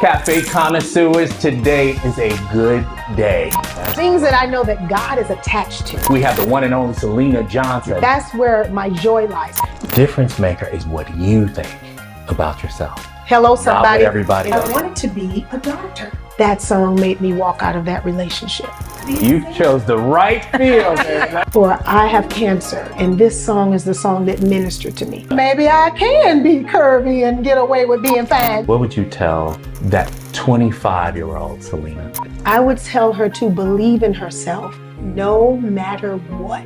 Cafe connoisseurs, today is a good day. Things that I know that God is attached to. We have the one and only Syleena Johnson. That's where my joy lies. Difference maker is what you think about yourself. Hello, somebody. Not what everybody else. I wanted to be a doctor. That song made me walk out of that relationship. You chose the right field, man. For I have cancer, and this song is the song that ministered to me. Maybe I can be curvy and get away with being fine. What would you tell that 25-year-old Syleena? I would tell her to believe in herself, no matter what.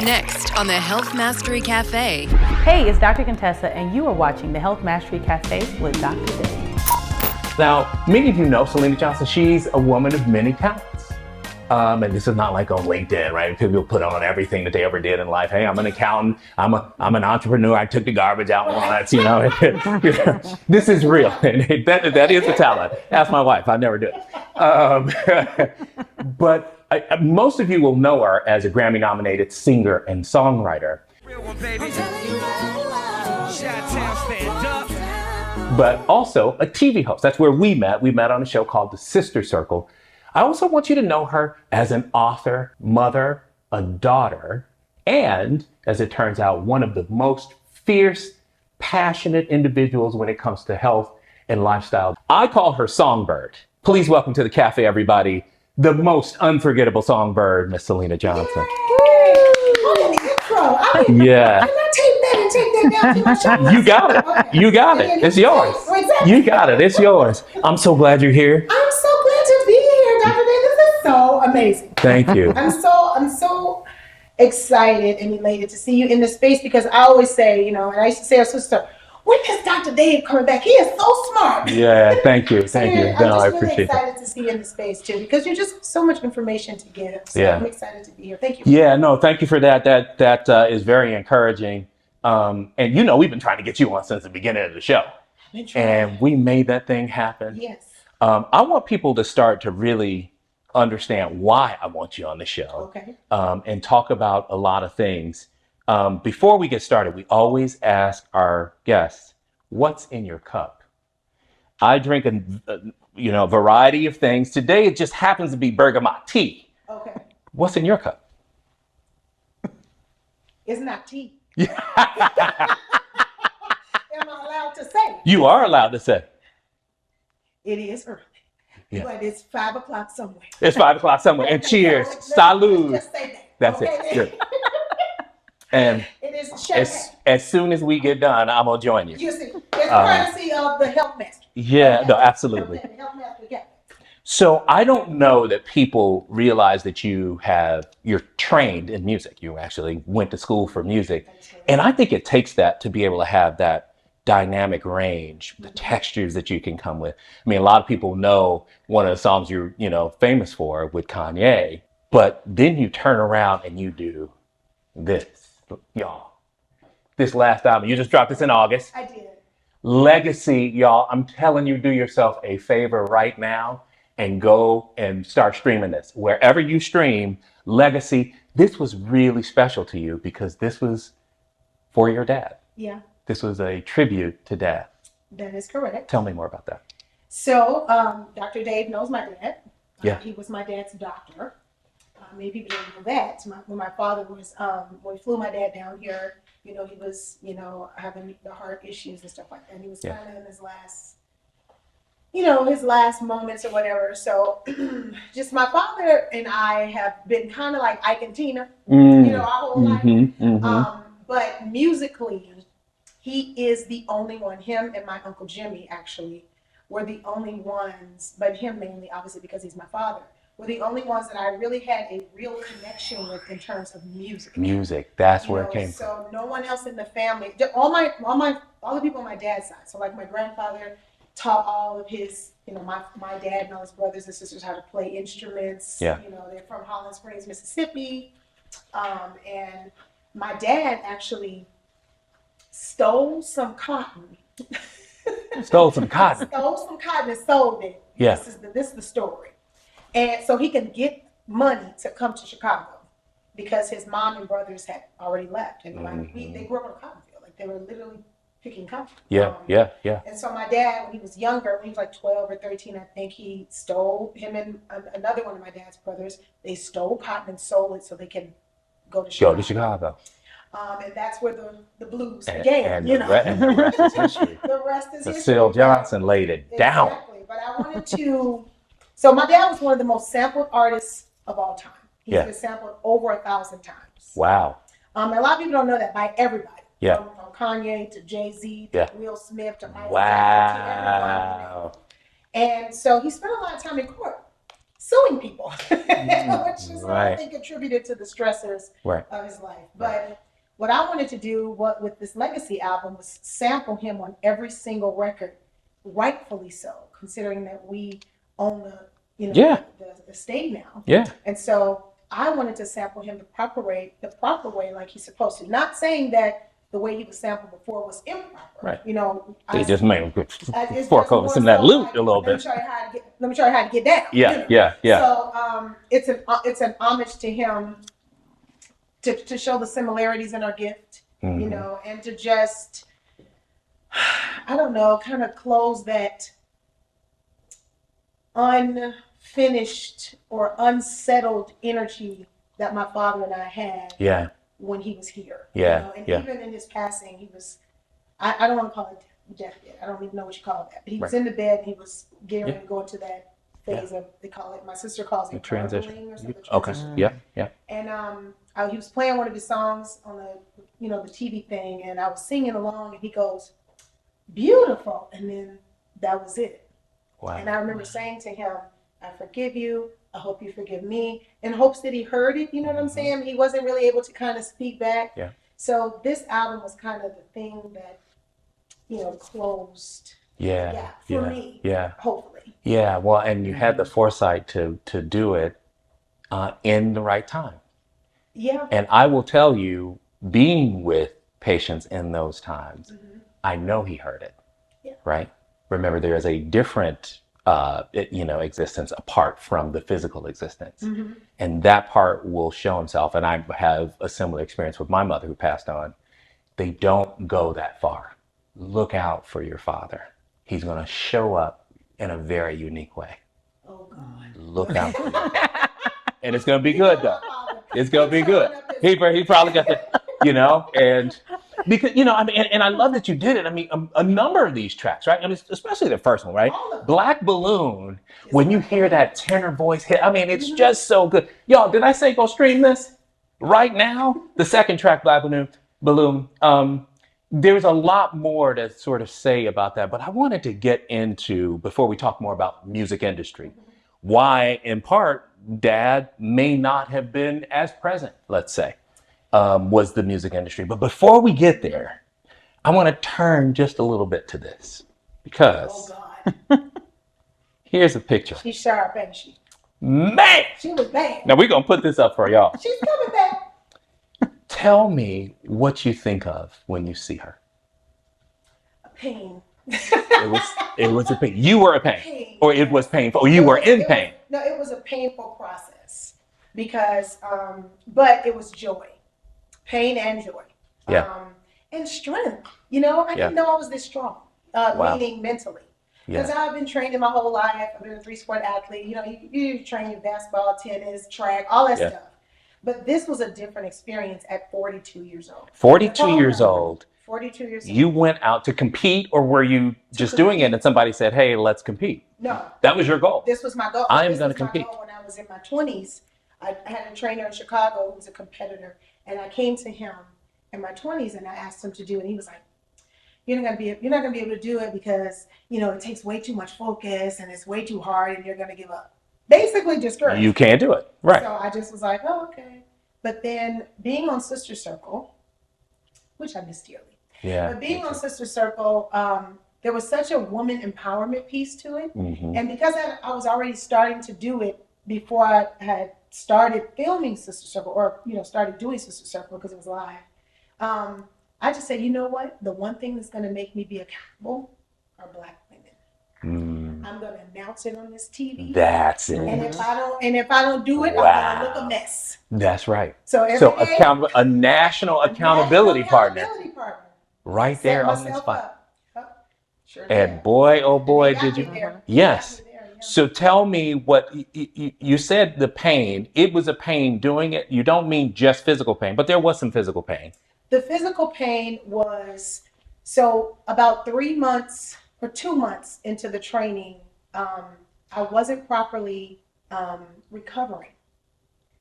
Next on the Health Mastery Café. Hey, it's Dr. Contessa, and you are watching the Health Mastery Café with Dr. Dave. Now, many of you know Syleena Johnson. She's a woman of many talents. And this is not like on LinkedIn, right? People put on everything that they ever did in life. Hey, I'm an accountant. I'm an entrepreneur. I took the garbage out once, you know. This is real. And that is a talent. Ask my wife. I never do it. But most of you will know her as a Grammy-nominated singer and songwriter. But also a TV host. That's where we met. We met on a show called The Sister Circle. I also want you to know her as an author, mother, a daughter, and, as it turns out, one of the most fierce, passionate individuals when it comes to health and lifestyle. I call her Songbird. Please welcome to the cafe, everybody, the most unforgettable songbird, Miss Syleena Johnson. Yeah. You got it. Okay. You got it. It's yours. You got it. It's yours. I'm so glad you're here. I'm so glad to be here, Dr. Dave. This is so amazing. Thank you. I'm so excited and elated to see you in this space, because I always say, and I used to say, our sister, when is Dr. Dave coming back? He is so smart. Yeah, thank you. Thank you. I'm just I really appreciate excited that. to see you in the space too, because you're just so much information to give. So Yeah. I'm excited to be here. Thank you. Yeah, no, thank you for that. That is very encouraging. And we've been trying to get you on since the beginning of the show. And we made that thing happen. Yes. I want people to start to really understand why I want you on the show. Okay. And talk about a lot of things. Before we get started, we always ask our guests, what's in your cup? I drink a variety of things. Today, it just happens to be bergamot tea. Okay. What's in your cup? It's not tea. Am I allowed to say? You are allowed to say. It is early, but it's 5 o'clock somewhere. It's 5 o'clock somewhere. And cheers. Let's Salud. just say that. That's okay? it. Good. And it is champagne. as soon as we get done, I'm going to join you. You see, it's courtesy of the Health Mastery. Yeah, no, absolutely. Health Mastery Café. So I don't know that people realize that you're trained in music. You actually went to school for music. And I think it takes that to be able to have that dynamic range, the textures that you can come with. I mean, a lot of people know one of the songs you're, famous for with Kanye, but then you turn around and you do this, y'all. This last album, you just dropped this in August. I did. Legacy, y'all. I'm telling you, do yourself a favor right now and go and start streaming this. Wherever you stream, Legacy, this was really special to you because this was for your dad. Yeah. This was a tribute to Dad. That is correct. Tell me more about that. So, Dr. Dave knows my dad. Yeah. He was my dad's doctor. Many people don't know that. When my father was, when we flew my dad down here, he was, having the heart issues and stuff like that. And he was kind of in his last, his last moments or whatever. So just my father and I have been kind of like Ike and Tina, our whole life. But musically, he is the only one. Him and my Uncle Jimmy actually were the only ones, but him mainly, obviously, because he's my father, were the only ones that I really had a real connection with in terms of music. Music, that's where it came from. So no one else in the family, all the people on my dad's side. So like my grandfather taught all of his, my dad and all his brothers and sisters how to play instruments. Yeah. They're from Holland Springs, Mississippi. And my dad actually stole some cotton. Stole some cotton. Stole some cotton and sold it. Yeah. This is the story. And so he can get money to come to Chicago because his mom and brothers had already left. And they grew up on a cotton field. Like they were literally picking cotton. Yeah. And so my dad, when he was younger, when he was like 12 or 13, I think he stole, him and another one of my dad's brothers, they stole cotton and sold it so they can go to Chicago. Go to Chicago. And that's where the blues began, And the rest is history. The rest is history. Syleena Johnson laid it down. Exactly. But I wanted to, so my dad was one of the most sampled artists of all time. He's been sampled over 1,000 times. Wow. And a lot of people don't know that by everybody. Yeah. From Kanye to Jay-Z to Will Smith to Michael Jackson to everyone. And so he spent a lot of time in court suing people, which is I think attributed to the stressors of his life. But what I wanted to do with this legacy album was sample him on every single record, rightfully so, considering that we own the estate now. Yeah. And so I wanted to sample him the proper way, like he's supposed to. Not saying that the way he was sampled before was improper. Right. You know, they just made fork over some of that loot a little bit. Let me show you how to get down. Yeah. So it's an homage to him to show the similarities in our gift, you know, and to just, I don't know, kind of close that unfinished or unsettled energy that my father and I had when he was here. Yeah. You know? And even in his passing, he was, I don't want to call it deathbed. I don't even know what you call that. But he was in the bed and he was getting ready to go into that phase of, they call it, my sister calls it transition. Or something. Okay. Yeah. And he was playing one of his songs on the TV thing, and I was singing along, and he goes, "Beautiful," and then that was it. Wow. And I remember saying to him, "I forgive you. I hope you forgive me," in hopes that he heard it. You know what I'm saying? He wasn't really able to kind of speak back. Yeah. So this album was kind of the thing that, closed. For me. Yeah. Hopefully. Yeah. Well, and you had the foresight to do it in the right time. Yeah. And I will tell you, being with Patience in those times, I know he heard it. Yeah. Right. Remember, there is a different, existence apart from the physical existence. And that part will show himself. And I have a similar experience with my mother who passed on. They don't go that far. Look out for your father. He's going to show up in a very unique way. Oh, God. Look out for him. And it's going to be good, though. It's going to be good. He probably got the, and because, and I love that you did it. I mean, a number of these tracks, right? I mean, especially the first one, right? Black Balloon, when you hear that tenor voice hit, I mean, it's just so good. Y'all, did I say go stream this right now? The second track, Black Balloon. There's a lot more to sort of say about that, but I wanted to get into, before we talk more about music industry, why, in part, Dad may not have been as present, let's say, was the music industry. But before we get there, I want to turn just a little bit to this, because here's a picture. She's sharp, ain't she? Man! She was bad. Now we're going to put this up for y'all. She's coming back. Tell me what you think of when you see her. A pain. It was a pain. You were a pain. Or it was painful. Or you were in pain. It was a painful process because, but it was joy, pain and joy. And strength. I didn't know I was this strong, meaning mentally. Because I've been training my whole life. I've been a 3-sport athlete. You train basketball, tennis, track, all that stuff. But this was a different experience at 42 years old. 42 years old. 42 years old. You went out to compete, or were you just doing it and somebody said, "Hey, let's compete"? No. That was your goal. This was my goal. I am going to compete. When I was in my 20s, I had a trainer in Chicago who was a competitor, and I came to him in my 20s and I asked him to do it. And he was like, "You're not going to be able to do it because, it takes way too much focus and it's way too hard and you're going to give up." Basically discouraged. You can't do it. Right. So I just was like, "Oh, okay." But then being on Sister Circle, which I miss dearly. Yeah. But being on Sister Circle, there was such a woman empowerment piece to it. And because I was already starting to do it before I had started filming Sister Circle, or, started doing Sister Circle because it was live, I just said, you know what? The one thing that's going to make me be accountable are Black women. I'm going to announce it on this TV. That's it. And if I don't do it, I'm going to look a mess. That's right. So a national accountability partner. right there on the spot. Up. Yep. Sure And did. boy, oh boy, And they got did me you. there. Yes. They got me there, yeah. So tell me what you said the pain, it was a pain doing it. You don't mean just physical pain, but there was some physical pain. The physical pain was, so about 3 months or 2 months into the training, I wasn't properly recovering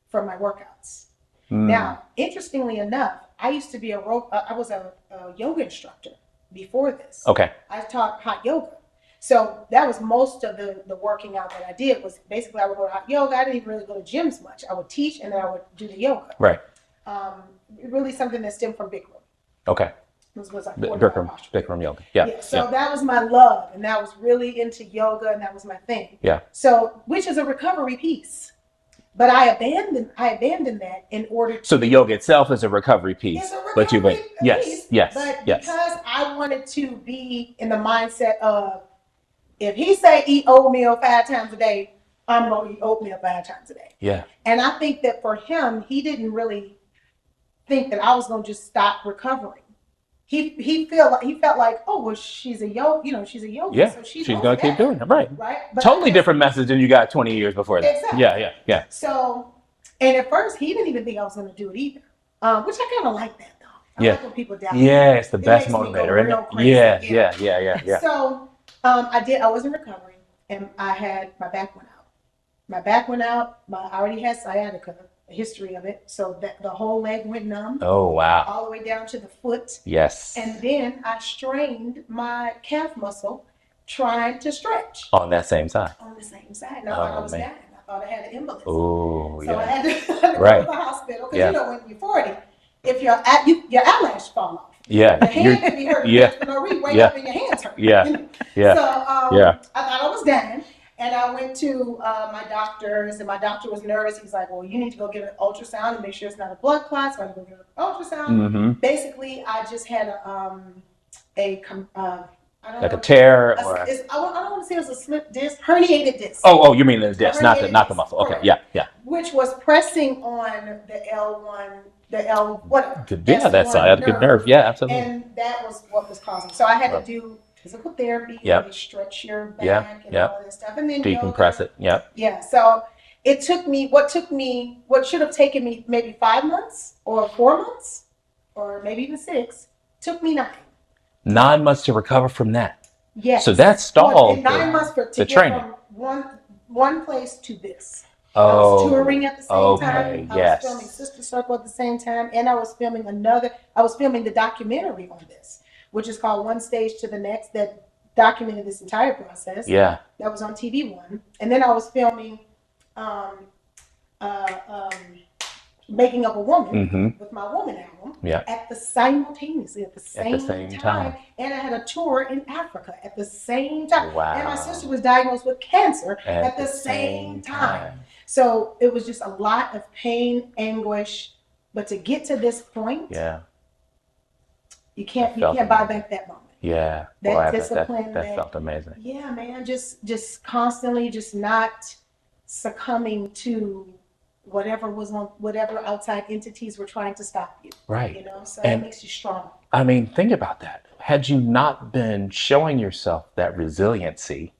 from my workouts. Now, interestingly enough, I used to be I was a yoga instructor before this. Okay. I taught hot yoga. So that was most of the working out that I did was basically I would go to hot yoga. I didn't even really go to gyms much. I would teach and then I would do the yoga. Right. Really something that stemmed from Bikram. Okay. It was like Bikram yoga. Yeah. So that was my love, and I was really into yoga, and that was my thing. Yeah. So, which is a recovery piece, but I abandoned that in order to. So the yoga itself is a recovery piece, It's a but you recovery went, piece, yes. But because I wanted to be in the mindset of, if he say eat oatmeal 5 times a day, I'm gonna eat oatmeal 5 times a day. Yeah. And I think that for him, he didn't really think that I was gonna just stop recovering. He felt like, oh well, she's a yoga, she's a yoga, Yeah. so she's gonna keep doing it, right? Right. But Totally different message than you got 20 years before that. Exactly. Yeah. So, and at first he didn't even think I was gonna do it either, which I kind of like that though. I like when people doubt. Yeah, it's the best makes me go motivator, isn't real it? crazy. Yeah. So, I wasn't recovering, and my back went out. My back went out. I already had sciatica, a history of it, so that the whole leg went numb. Oh wow. All the way down to the foot. Yes. And then I strained my calf muscle trying to stretch. On that same side. On the same side. And I thought I was dying. I thought I had an embolism. Oh, So I yeah. had to go to the hospital because when you're 40, if your eyelash fall off, Yeah. your hand could be hurt. For no reason. Wake up and your hands hurt. Yeah. So I thought I was dying. And I went to my doctors, and my doctor was nervous. He's like, well, you need to go get an ultrasound and make sure it's not a blood clot. So I go get an ultrasound. Mm-hmm. Basically, I just had like a tear or I don't want to say it was a slip disc, herniated disc. Oh, you mean the disc, not the Herniated muscle. disc, Okay, correct. yeah. Which was pressing on the L1, the L, whatever. Yeah, that's a good nerve. Yeah, absolutely. And that was what was causing. So I had to do physical therapy, Yep. stretch your back and all of this stuff. And then decompress it. Yep. Yeah. So it took me what should have taken me maybe 5 months or 4 months or maybe even 6, took me 9. 9 months to recover from that. Yes. So that stalled 9 months to the get training. from one place to this. Oh, I was touring at the same time. Yes. I was filming Sister Circle at the same time, and I was filming the documentary on this, which is called One Stage to the Next, that documented this entire process. Yeah. That was on TV One. And then I was filming Making Up a Woman with my Woman album at the same time. And I had a tour in Africa at the same time. Wow. And my sister was diagnosed with cancer at the same time. So it was just a lot of pain, anguish. But to get to this point, you can't buy back that moment. Yeah. That discipline. That felt amazing. Yeah, man. Just constantly just not succumbing to whatever outside entities were trying to stop you. Right. So it makes you strong. I mean, think about that. Had you not been showing yourself that resiliency,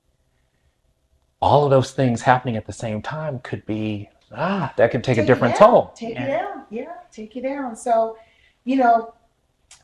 all of those things happening at the same time could be, that could take a different toll. Take you down. So,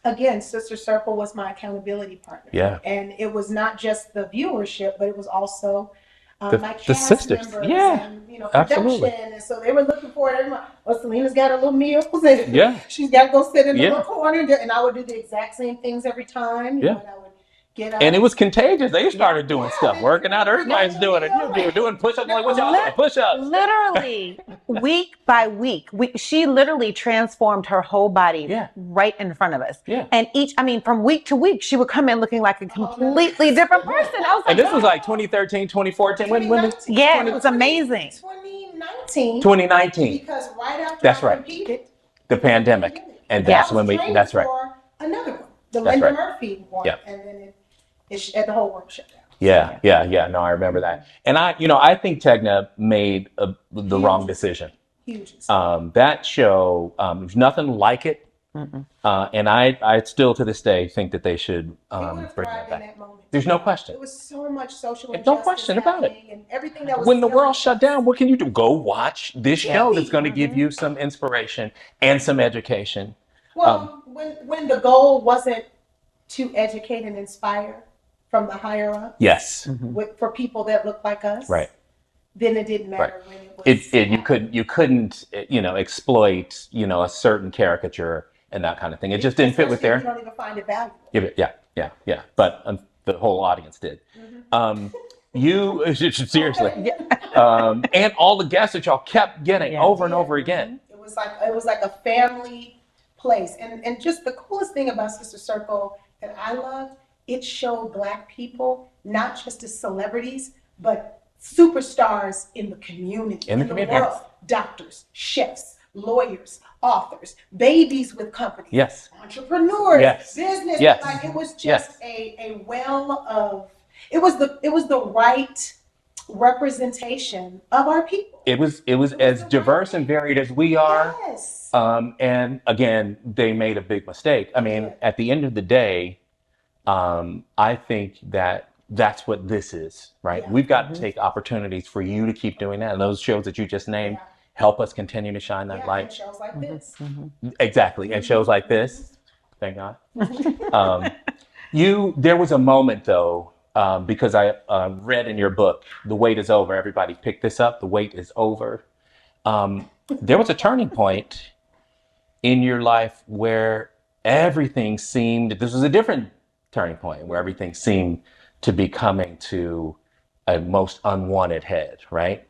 again, Sister Circle was my accountability partner. Yeah. And it was not just the viewership, but it was also my cast the sisters. members and, production. Absolutely. And so they were looking for it. Selena's got her little meals. And she's got to go sit in the little corner. And I would do the exact same things every time. And I would get up. And it was contagious. They started doing stuff, working out. Everybody's doing it. You're doing push-ups. Like, what's y'all doing? Push-ups. Literally, week by week, she literally transformed her whole body right in front of us. Yeah. And from week to week, she would come in looking like a completely different person. I was like, And this was like 2013, 2014. When it was amazing. 2019. Because right after That's I right. competed, The pandemic. And that's when that's right. for another one, the That's Linda right. Murphy one. Yeah. And then the whole world shut down. Yeah. No, I remember that. And I think Tegna made the wrong decision. Huge. That show, there's nothing like it And I still to this day think that they should It would have bring thrived that in back. that moment. There's no question. It was so much social There's no injustice question about it. happening and everything that was When the killing world shut us. down, what can you do? Go watch this show that's going to TV. give you some inspiration and some education. Well, when the goal wasn't to educate and inspire from the higher up, Yes. for people that look like us, Right. then it didn't matter Right. when it was. You couldn't exploit a certain caricature and that kind of thing. It just didn't fit with Especially if their. You don't even find it valuable. Yeah. But the whole audience did. You seriously, and all the guests that y'all kept getting over and over again. It was like a family place, and just the coolest thing about Sister Circle that I loved, it showed Black people not just as celebrities, but superstars in the community, In the community. world. Doctors, chefs, lawyers, authors, babies with companies, Yes. entrepreneurs, Yes. business. Yes. Like it was just Yes. a well of. It was the right representation of our people. It was as diverse and varied as we are. Yes. And again, they made a big mistake. I mean, at the end of the day, I think that's what this is, right? Yeah. We've got to take opportunities for you to keep doing that. And those shows that you just named help us continue to shine that And light. shows like this. Exactly. And shows like this, thank God. There was a moment though, because I read in your book, The Wait is Over. Everybody pick this up. The wait is over. There was a turning point in your life where everything seemed, this was a different turning point, where everything seemed to be coming to a most unwanted head, right?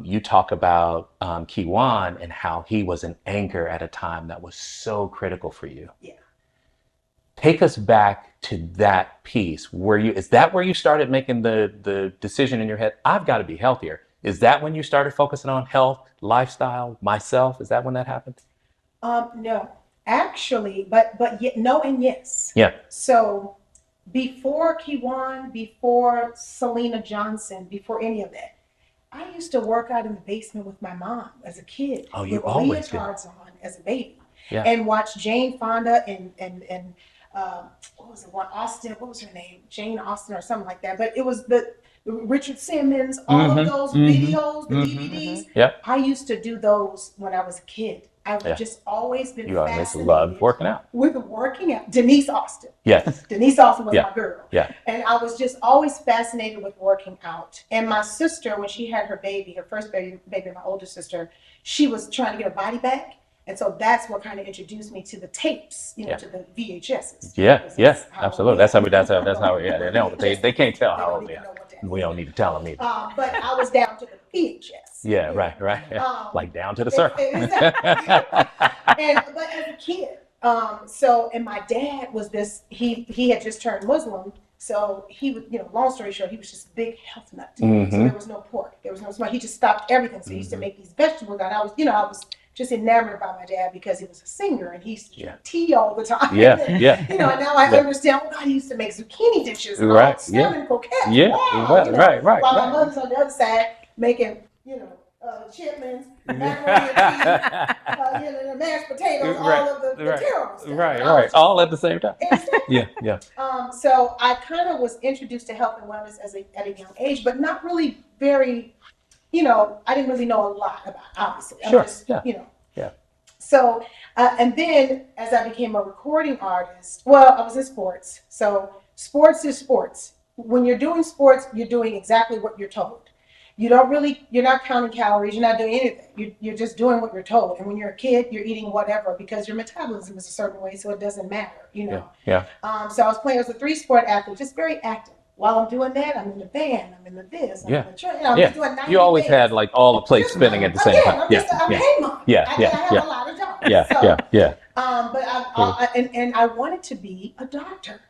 You talk about Kiwan and how he was an anchor at a time that was so critical for you. Yeah. Take us back to that piece. Is that where you started making the decision in your head? I've got to be healthier. Is that when you started focusing on health, lifestyle, myself? Is that when that happened? No, actually, but yet no and yes. Yeah. So before Kiwan, before Syleena Johnson, before any of that, I used to work out in the basement with my mom as a kid. Oh, you with always did. leotards on as a baby. Yeah. And watch Jane Fonda and what was it? Austin? What was her name? Jane Austen or something like that. But it was the Richard Simmons. All of those videos, the DVDs. Yep. I used to do those when I was a kid. I've just always been You always fascinated loved working out. with working out. Denise Austin. Yes. Denise Austin was my girl. Yeah. And I was just always fascinated with working out. And my sister, when she had her baby, her first baby, my older sister, she was trying to get her body back. And so that's what kind of introduced me to the tapes, to the VHSs. Yeah, absolutely. That's how they can't tell how old they are. We don't need to tell them either. But I was down to the VHS. Yeah, right. Like down to the circle. Exactly. But as a kid, and my dad was this, he had just turned Muslim. So he would, long story short, he was just a big health nut. So there was no pork, there was no smell. He just stopped everything. So he used to make these vegetables. And I was just enamored by my dad because he was a singer and he used to drink tea all the time. And now I understand. Oh God, he used to make zucchini dishes, and salmon croquettes. While my mother's on the other side making, chitlins, macaroni and cheese, mashed potatoes, all of the terrible stuff. Right. All at the same time. Exactly. Yeah. So I kind of was introduced to health and wellness at a young age, but not really very. I didn't really know a lot about it, obviously. Yeah. So, and then as I became a recording artist, I was in sports. So sports is sports. When you're doing sports, you're doing exactly what you're told. You're not counting calories. You're not doing anything. You're just doing what you're told. And when you're a kid, you're eating whatever because your metabolism is a certain way, so it doesn't matter, Yeah. So I was a 3-sport athlete, just very active. While I'm doing that, I'm in the band, I'm in the this, I'm in the church. I'm just doing 90 You always days. had like all the plates spinning at the same time. I'm a hay mom. I have a lot of jobs. Yeah. But I wanted to be a doctor.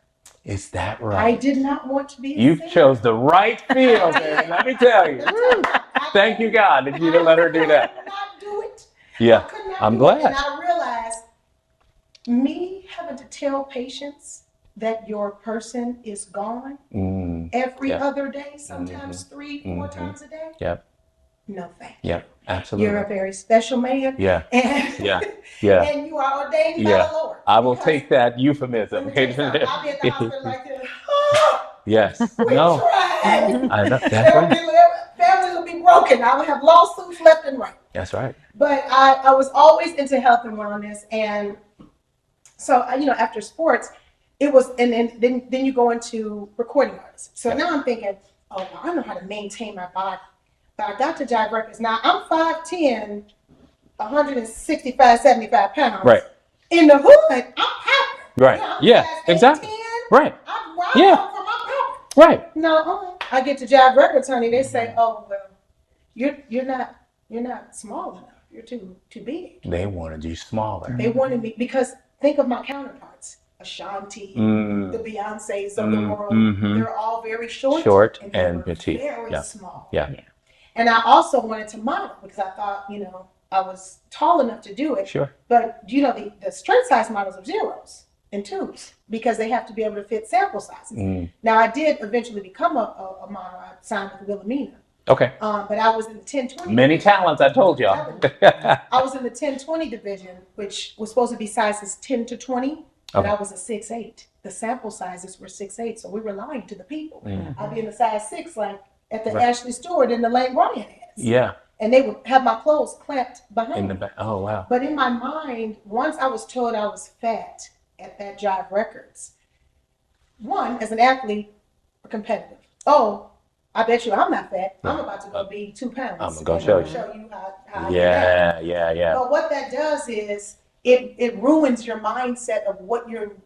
Is that right? I did not want to be a You singer. chose the right field, man. Let me tell you. Thank you, God, that you didn't let her do that. I could not do it. Yeah, I'm glad. And I realized me having to tell patients that your person is gone every other day, sometimes 3-4 times a day. Yep. no thank you. Yeah, absolutely. You're a very special man. Yeah. And, Yeah. Yeah. and you are ordained by Yeah. the Lord. I will Because take that let euphemism. me tell you something. I'll be at the hospital like this. Oh, Yes. we No. tried. I know. That's right. Families will be broken. I will have lawsuits left and right. That's right. But I was always into health and wellness. And so, after sports, it was, and then you go into recording artists. So now I'm thinking, oh, well, I know how to maintain my body. But I got to Jive Records. Now I'm 5'10", 165, 75 pounds. Right. In the hood, I'm popping. Right. I'm Yeah. size Exactly. 8'10". Right. I'm Yeah. from my popping. Right. No, I get to Jive Records, honey. They say, oh well, you're not small enough. You're too big. They wanted you smaller. They wanted me because think of my counterparts. Ashanti, the Beyoncés of the world, they're all very short and petite. very Yeah. small. Yeah. And I also wanted to model because I thought, I was tall enough to do it. Sure. But the straight size models are zeros and twos because they have to be able to fit sample sizes. Now I did eventually become a model. I signed with Wilhelmina. Okay. But I was in the 10-20. Many talents, I told y'all. I was in the 10-20 division, which was supposed to be sizes 10 to 20, but I was a 6'8". The sample sizes were 6'8", so we were lying to the people. I'd be in the size 6, like at the Ashley Stewart and the Lane Bryant ads. Yeah. And they would have my clothes clamped behind In the me. back. Oh, wow. But in my mind, once I was told I was fat at that Jive Records, one, as an athlete, competitive. Oh, I bet you I'm not fat. I'm about to go be 2 pounds. I'm going to show you how Yeah. But what that does is it ruins your mindset of what you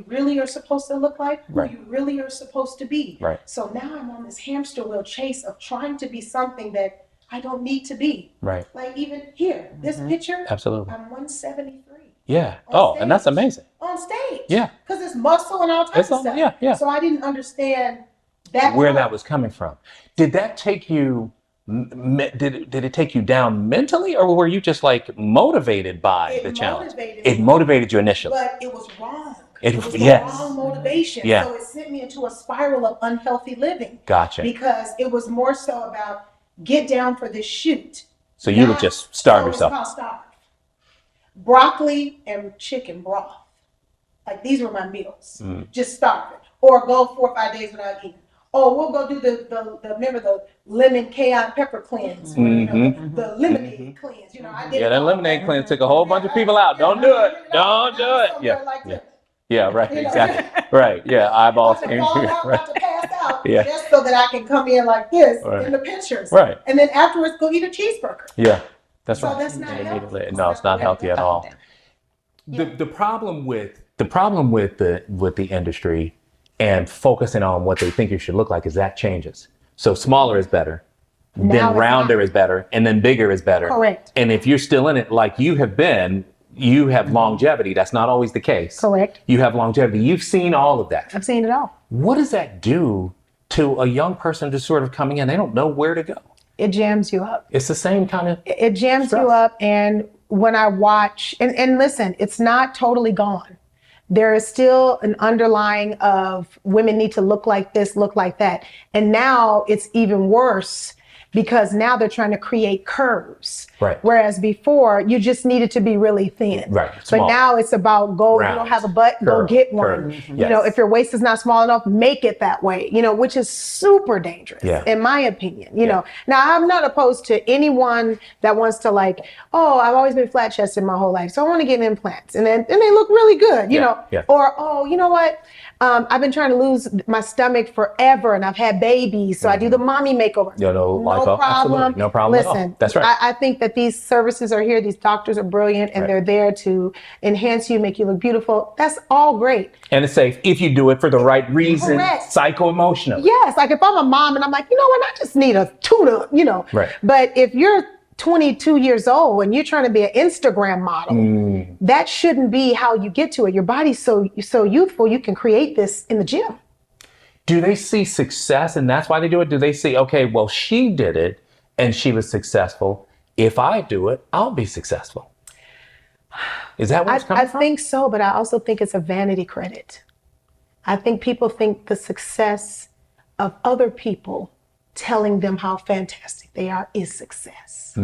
really are supposed to look like, who you really are supposed to be. Right. So now I'm on this hamster wheel chase of trying to be something that I don't need to be. Right. Like even here, this picture, Absolutely. I'm 173. Yeah. On And that's stage. amazing. On stage. Yeah. Because it's muscle and all types of stuff. Yeah. So I didn't understand that Where part. that was coming from. Did that take you, did it take you down mentally, or were you just like motivated by the challenge? It motivated you initially. But it was wrong. It was the yes. wrong motivation. Yeah. So it sent me into a spiral of unhealthy living. Gotcha. Because it was more so about get down for this shoot. So you would just starve yourself. It's called starve. Broccoli and chicken broth. Like these were my meals. Just starving. Or go 4 or 5 days without eating. Oh, we'll go do the remember the lemon cayenne pepper cleanse, or, the lemonade cleanse. I did. Yeah, that lemonade cleanse took a whole bunch of people out. Don't do it. Don't do it. Yeah, right, exactly. Right, yeah, eyeballs came through. About to pass out, Yeah. just so that I can come in like this in the pictures. Right. And then afterwards go eat a cheeseburger. Yeah, that's So right. that's not healthy. No, it's not healthy at all. The problem with the industry and focusing on what they think you should look like is that changes. So smaller is better, then rounder is better, and then bigger is better. Correct. And if you're still in it like you have been, you have longevity. That's not always the case. Correct. You have longevity. You've seen all of that. I've seen it all. What does that do to a young person just sort of coming in? They don't know where to go. It jams you up. It's the same kind of It jams stress. you up. And when I watch, and listen, it's not totally gone. There is still an underlying of women need to look like this, look like that. And now it's even worse because now they're trying to create curves. Right. Whereas before you just needed to be really thin. Right. But Small. now it's about go, Round. you don't have a butt, Curve. go get one. Curve. You know, if your waist is not small enough, make it that way, which is super dangerous in my opinion. You know, now I'm not opposed to anyone that wants to I've always been flat chested my whole life. So I want to get implants and they look really good, you know, or, oh, you know what? I've been trying to lose my stomach forever and I've had babies. So I do the mommy makeover. No problem. Absolutely. No problem at all. Listen, That's right. I think that these services are here. These doctors are brilliant and they're there to enhance you, make you look beautiful. That's all great. And it's safe if you do it for the right reason, Correct. Psycho-emotionally. Yes. Like if I'm a mom and I'm like, you know what? I just need a tuna, Right. But if you're 22 years old and you're trying to be an Instagram model, that shouldn't be how you get to it. Your body's so youthful, you can create this in the gym. Do they see success and that's why they do it? Do they see, okay, well, she did it and she was successful. If I do it, I'll be successful. Is that where it's coming from? I think so, but I also think it's a vanity credit. I think people think the success of other people telling them how fantastic they are is success.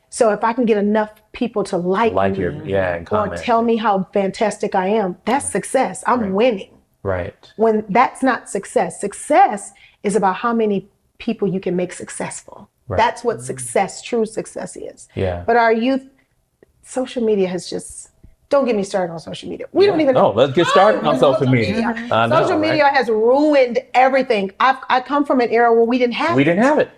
So if I can get enough people to like me and or comment. tell me how fantastic I am, that's success. I'm winning. Right. When that's not success. Success is about how many people you can make successful. Right. That's what success, true success is. Yeah. But our youth, social media has just, don't get me started on social media. We don't even know. Let's get started on social media. Social media has ruined everything. I come from an era where we didn't have it. We didn't have it.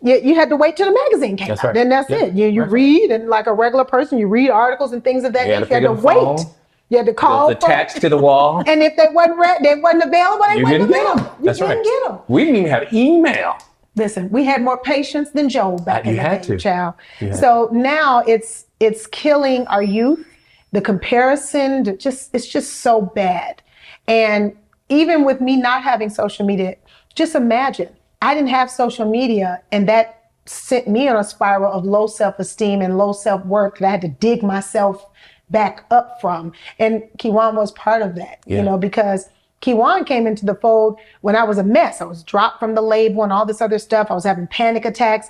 You had to wait till the magazine came That's out. right. Then that's it. You read, and like a regular person, you read articles and things of that nature. You had to wait. You had to call. Attached to the wall. And if they wasn't available, they wasn't available. You didn't get them. We didn't even have email. Listen, we had more patience than Job back in the day, child. So now it's killing our youth. The comparison, it's just so bad. And even with me not having social media, just imagine, I didn't have social media, and that sent me on a spiral of low self-esteem and low self-worth that I had to dig myself back up from. And Kiwan was part of that, because Kiwan came into the fold when I was a mess. I was dropped from the label and all this other stuff. I was having panic attacks.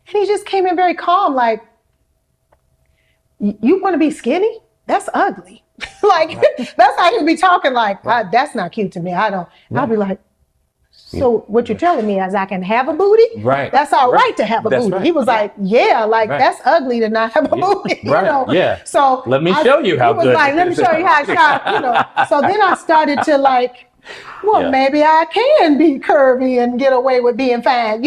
And he just came in very calm, like, you want to be skinny? That's ugly. That's how he'd be talking, like, that's not cute to me. I'll be like, so what you're telling me is I can have a booty? Right. That's all right to have a booty. Right. He was like, that's ugly to not have a booty. Yeah. So let me show you how good. He was like, let me show you how it's shot. So then I started to maybe I can be curvy and get away with being fine,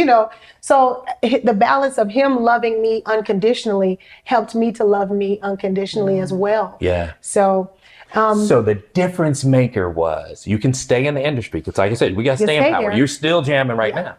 So the balance of him loving me unconditionally helped me to love me unconditionally as well. Yeah. So the difference maker was you can stay in the industry because, like I said, we got staying power. You're still jamming right now.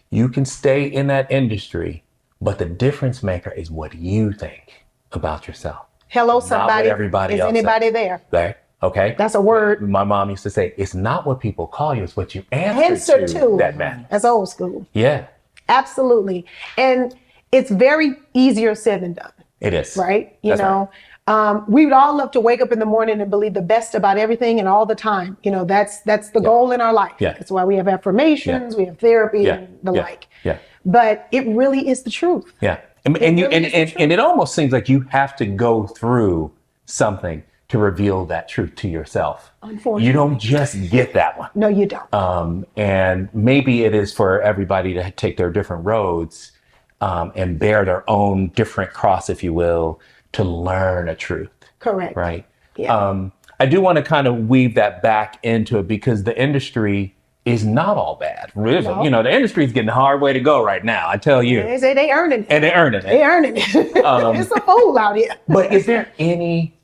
You can stay in that industry, but the difference maker is what you think about yourself. Hello, somebody. Not what everybody is else anybody there? There. Okay. That's a word. My mom used to say, it's not what people call you, it's what you answer to that matters. That's old school. Yeah. Absolutely. And it's very easier said than done. It is. Right? Right. We would all love to wake up in the morning and believe the best about everything and all the time. That's the goal in our life. Yeah. That's why we have affirmations, we have therapy and the like. Yeah. But it really is the truth. Yeah. And it almost seems like you have to go through something to reveal that truth to yourself. Unfortunately. You don't just get that one. No, you don't. And maybe it is for everybody to take their different roads and bear their own different cross, if you will, to learn a truth. Correct. Right. Yeah. I do want to kind of weave that back into it because the industry is not all bad. Really. No. The industry is getting the hard way to go right now. I tell you. They say they earning it. And they're earning it. They earning it. It's a fool out here. But is there any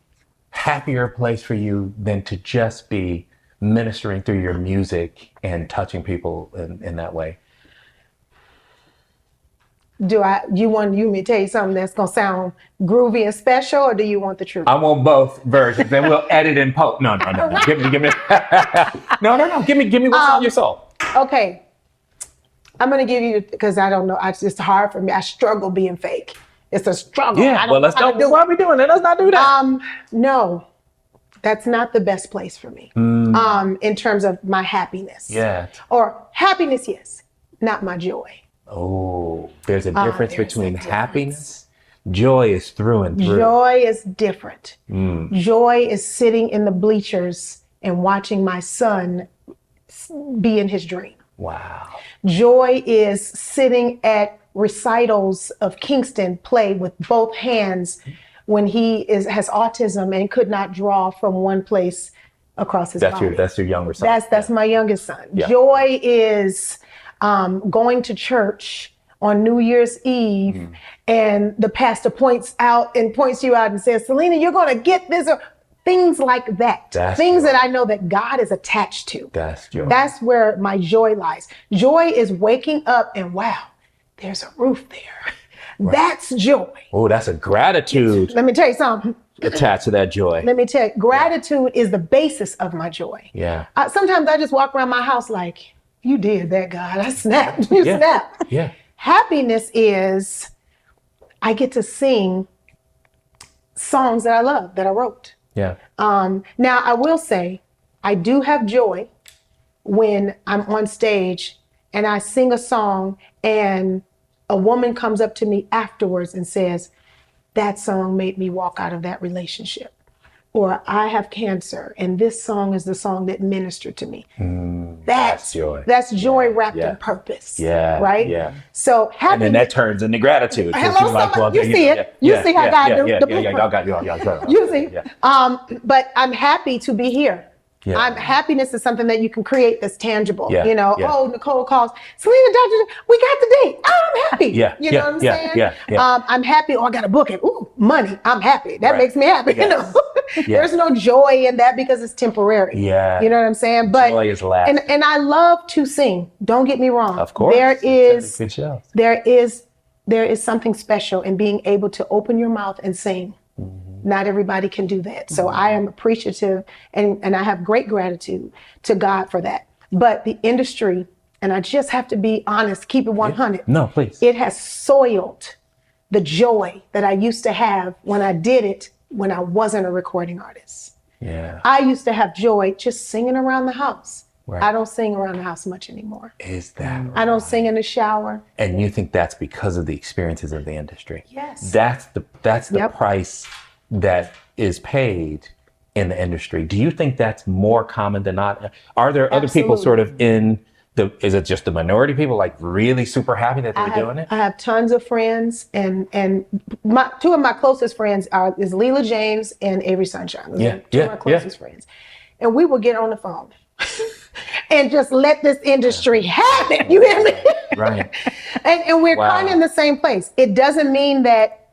happier place for you than to just be ministering through your music and touching people in that way? You want me to tell you something that's gonna sound groovy and special, or do you want the truth? I want both versions, and we'll edit and post. No. Give me. No. Give me what's on your soul. Okay. I'm gonna give you, because I don't know. It's hard for me. I struggle being fake. It's a struggle. Yeah. Well, let's don't. Why are we doing that? Let's not do that. No, that's not the best place for me. In terms of my happiness. Yeah. Or happiness, yes, not my joy. Oh, there's a difference between happiness. Joy is through and through. Joy is different. Joy is sitting in the bleachers and watching my son be in his dream. Wow. Joy is sitting at recitals of Kingston play with both hands when he has autism and could not draw from one place across his body. That's your younger son. That's my youngest son. Yeah. Joy is going to church on New Year's Eve and the pastor points you out and says, Syleena, you're going to get this, or things like that. That's things joy. that I know that God is attached to. That's joy. That's where my joy lies. Joy is waking up and wow, there's a roof there. Right. That's joy. Oh, that's a gratitude. Let me tell you something. Attached to that joy. Let me tell you, gratitude is the basis of my joy. Yeah. Sometimes I just walk around my house like, you did that, God. I snapped. You snapped. Yeah. Happiness is I get to sing songs that I love, that I wrote. Yeah. Now, I will say I do have joy when I'm on stage and I sing a song and a woman comes up to me afterwards and says, that song made me walk out of that relationship. Or I have cancer and this song is the song that ministered to me. That's joy. That's joy wrapped in purpose. Yeah. Right? Yeah. So and then that turns into gratitude. Hello, like, well, you see it. You see how God do the y'all got you. You see. But I'm happy to be here. Yeah. Happiness is something that you can create that's tangible. Yeah. Oh, Nicole calls, Syleena Johnson, we got the date. Oh, I'm happy. You know what I'm saying? Yeah. I'm happy. Oh, I got to book it. Ooh, money. I'm happy. That makes me happy. Yes. There's no joy in that because it's temporary. Yeah. You know what I'm saying? But joy is lasting. And I love to sing. Don't get me wrong. Of course. There is something special in being able to open your mouth and sing. Not everybody can do that. So I am appreciative and I have great gratitude to God for that. But the industry, and I just have to be honest, keep it 100. No, please. It has soiled the joy that I used to have when I did it when I wasn't a recording artist. Yeah. I used to have joy just singing around the house. Right. I don't sing around the house much anymore. Is that right? I don't sing in the shower. And you think that's because of the experiences of the industry? Yes. That's the price that is paid in the industry. Do you think that's more common than not? Are there other people sort of is it just the minority people like really super happy that they're doing it? I have tons of friends and two of my closest friends is Leela James and Avery Sunshine. Two of my closest friends. And we will get on the phone and just let this industry have it. You hear me? Right. and we're kind of in the same place. It doesn't mean that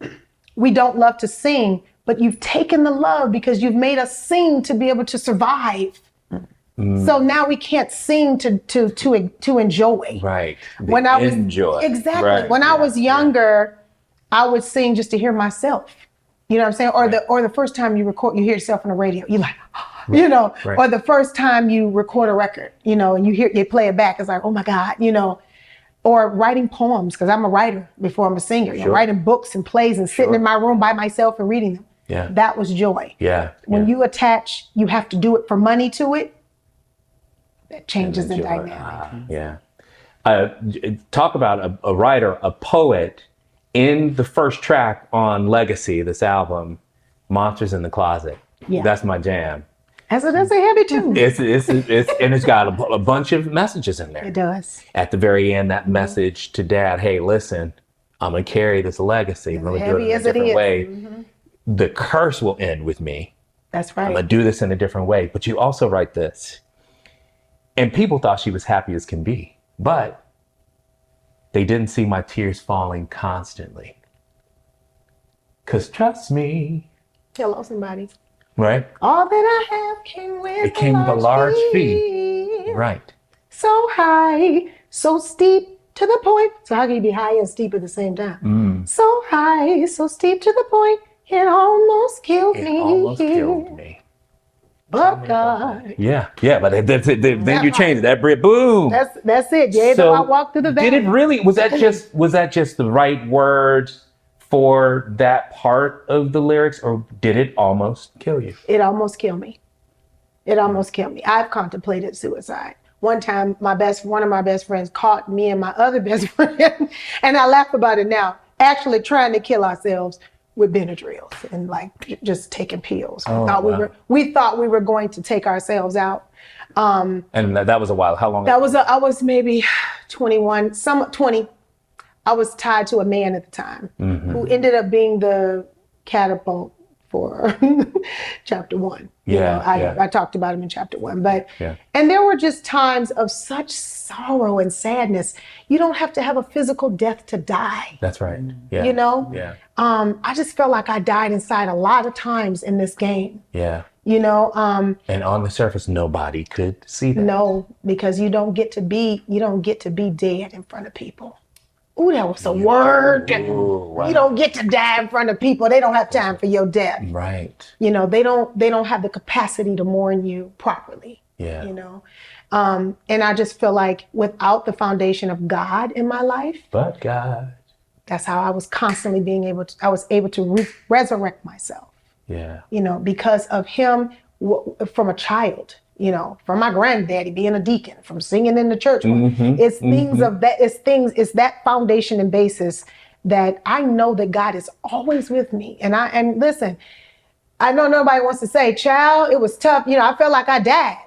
we don't love to sing, but you've taken the love because you've made us sing to be able to survive. So now we can't sing to enjoy. Right. When I was exactly right. When I was younger, I would sing just to hear myself. You know what I'm saying? Or the first time you record, you hear yourself on the radio. You like, or the first time you record a record, and you play it back. It's like, oh my God, Or writing poems, because I'm a writer before I'm a singer. Sure. Writing books and plays and sitting in my room by myself and reading them. Yeah. That was joy. Yeah. When you attach, you have to do it for money to it, that changes the dynamic. Talk about a writer, a poet, in the first track on Legacy, this album, Monsters in the Closet. Yeah. That's my jam. That's a heavy tune. It's got a bunch of messages in there. It does. At the very end, that message to Dad, hey, listen, I'm going to carry this legacy. I'm going to do it in a different way. Mm-hmm. The curse will end with me. That's right. I'm going to do this in a different way. But you also write this. And people thought she was happy as can be. But they didn't see my tears falling constantly. Because trust me. Hello, somebody. Right? All that I have came with a large fee. Right. So high, so steep to the point. So how can you be high and steep at the same time? So high, so steep to the point. It almost killed me. But God. Yeah, but then you change it. That Brit, boom. That's it. Yeah, so I walked through the valley. Did it really? Was that just the right word for that part of the lyrics, or did it almost kill you? It almost killed me. I've contemplated suicide. One time, one of my best friends caught me and my other best friend, and I laugh about it now, actually trying to kill ourselves with Benadryl and like just taking pills. We thought we were going to take ourselves out. And that was a while. How long? I was maybe 21, 20. I was tied to a man at the time who ended up being the catapult for chapter 1. I talked about him in chapter 1, and there were just times of such sorrow and sadness. You don't have to have a physical death to die. That's right. Yeah. Yeah. I just felt like I died inside a lot of times in this game. Yeah. And on the surface, nobody could see that. No, because you don't get to be dead in front of people. Ooh, that was a word. Ooh, wow. You don't get to die in front of people. They don't have time for your death. Right. They don't have the capacity to mourn you properly. Yeah. And I just feel like without the foundation of God in my life. But God. That's how I was constantly I was able to resurrect myself. Yeah. Because of him from a child. from my granddaddy being a deacon, from singing in the church. Mm-hmm. It's things of that, it's that foundation and basis that I know that God is always with me. And listen, I know nobody wants to say, child, it was tough. I felt like I died.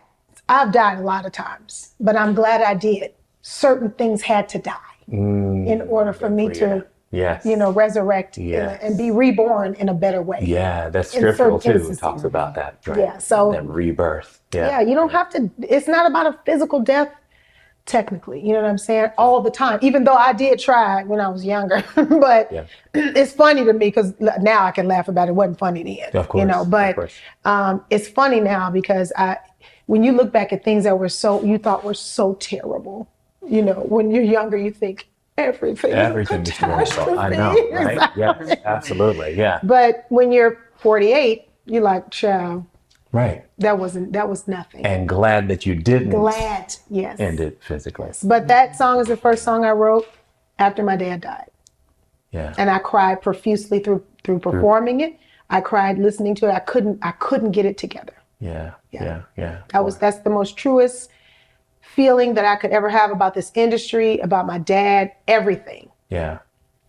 I've died a lot of times, but I'm glad I did. Certain things had to die in order for me to, resurrect and be reborn in a better way. Yeah, that's scriptural too. It talks about that, right? Yeah, so that rebirth. Yeah, you don't have to, it's not about a physical death, technically, you know what I'm saying? All the time, even though I did try when I was younger, but it's funny to me because now I can laugh about it. It wasn't funny then, of course, but it's funny now because when you look back at things that you thought were so terrible, when you're younger, you think everything is terrible. I know, right? Yes, absolutely, yeah. But when you're 48, you're like, child, right. That was nothing. And glad that you didn't. Glad, yes. End it physically. But that song is the first song I wrote after my dad died. Yeah. And I cried profusely through performing it. I cried listening to it. I couldn't get it together. Yeah. That's the most truest feeling that I could ever have about this industry, about my dad, everything. Yeah.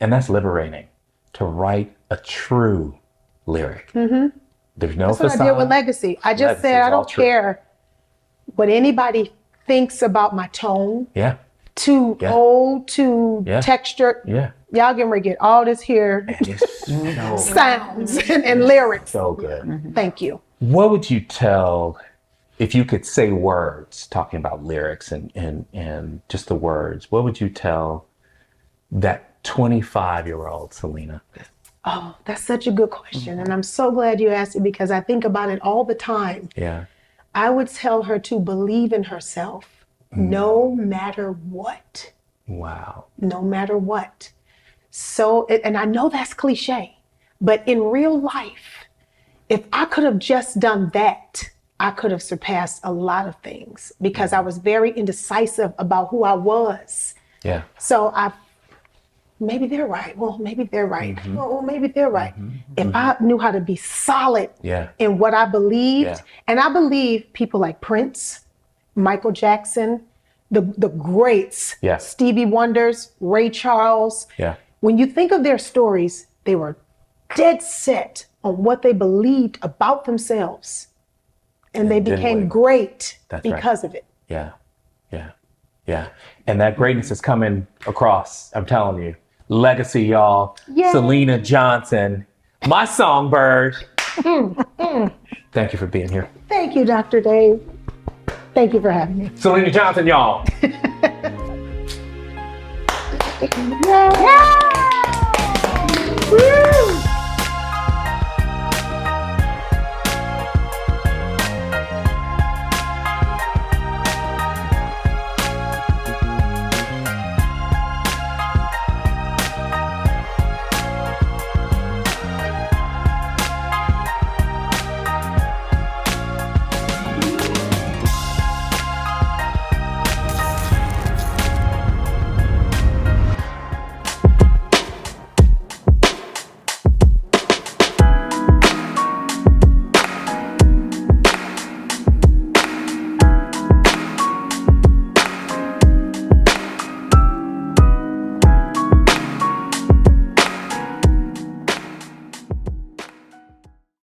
And that's liberating to write a true lyric. Mm-hmm. There's no facade. That's what I did with Legacy. I just said I don't care what anybody thinks about my tone. Yeah. Too old, too textured. Yeah. Y'all getting ready to get all this here sounds and lyrics. So good. Mm-hmm. Thank you. What would you tell, if you could say words, talking about lyrics and just the words, what would you tell that 25-year-old Syleena? Oh, that's such a good question. And I'm so glad you asked it because I think about it all the time. Yeah. I would tell her to believe in herself no matter what. Wow. No matter what. So, and I know that's cliche, but in real life, if I could have just done that, I could have surpassed a lot of things because I was very indecisive about who I was. Yeah. So maybe they're right. Well, maybe they're right. Mm-hmm. Well, maybe they're right. If I knew how to be solid in what I believed, and I believe people like Prince, Michael Jackson, the greats, Stevie Wonders, Ray Charles. Yeah. When you think of their stories, they were dead set on what they believed about themselves. And they became great because of it. Yeah. And that greatness is coming across, I'm telling you. Legacy, y'all. Yay. Syleena Johnson, my songbird. Thank you for being here. Thank you, Dr. Dave. Thank you for having me. Syleena Johnson, y'all. Yeah.